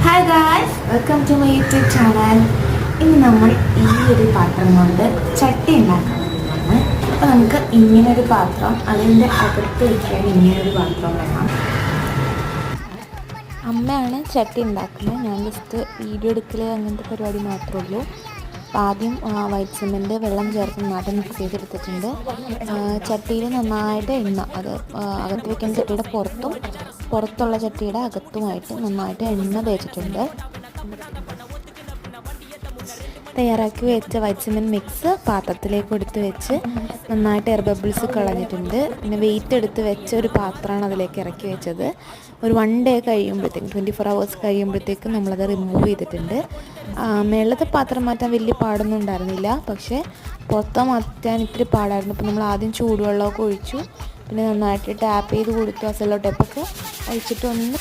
Hi guys, welcome to my YouTube channel. ഇന്ന് നമ്മൾ ഈ ഒരു പാത്രം കൊണ്ട് ചട്ടി ഉണ്ടാക്കാൻ വേണ്ടിയാണ്. അപ്പോൾ നമുക്ക് ഇങ്ങനൊരു പാത്രം, അതിൻ്റെ അകത്ത് വയ്ക്കാൻ ഇങ്ങനൊരു പാത്രം വേണം. അമ്മയാണ് ചട്ടി ഉണ്ടാക്കുന്നത്, ഞാൻ ജസ്റ്റ് വീഡിയോ എടുക്കൽ അങ്ങനത്തെ പരിപാടി മാത്രമേ ഉള്ളൂ. അപ്പോൾ ആദ്യം വൈറ്റ് സിമെൻറ്റ് വെള്ളം ചേർത്ത് നന്നായിട്ട് മിക്സ് ചെയ്തെടുത്തിട്ടുണ്ട്. ചട്ടിയിൽ നന്നായിട്ട് എണ്ണ, അത് അകത്ത് വയ്ക്കുന്ന ചട്ടിയുടെ പുറത്തുള്ള ചട്ടിയുടെ അകത്തുമായിട്ട് നന്നായിട്ട് എണ്ണ തേച്ചിട്ടുണ്ട്. തയ്യാറാക്കി വെച്ച വൈറ്റ് സിമെൻറ്റ് മിക്സ് പാത്രത്തിലേക്ക് എടുത്ത് വെച്ച് നന്നായിട്ട് എയർ ബബിൾസ് കളഞ്ഞിട്ടുണ്ട്. പിന്നെ വെയിറ്റ് എടുത്ത് വെച്ച ഒരു പാത്രമാണ് അതിലേക്ക് ഇറക്കി വെച്ചത്. ഒരു 1 ഡേ കഴിയുമ്പോഴത്തേക്കും, 24 hours കഴിയുമ്പോഴത്തേക്കും നമ്മളത് റിമൂവ് ചെയ്തിട്ടുണ്ട്. മേളത്തെ പാത്രം മാറ്റാൻ വലിയ പാടൊന്നും ഉണ്ടായിരുന്നില്ല, പക്ഷേ പുറത്ത് മാറ്റാൻ ഇത്തിരി പാടായിരുന്നു. അപ്പോൾ നമ്മൾ ആദ്യം ചൂടുവെള്ളമൊക്കെ ഒഴിച്ചു, പിന്നെ നന്നായിട്ട് ടാപ്പ് ചെയ്ത് കൊടുത്തു. സെല്ലോ ടേപ്പൊക്കെ അഴിച്ചിട്ട് ഒന്ന്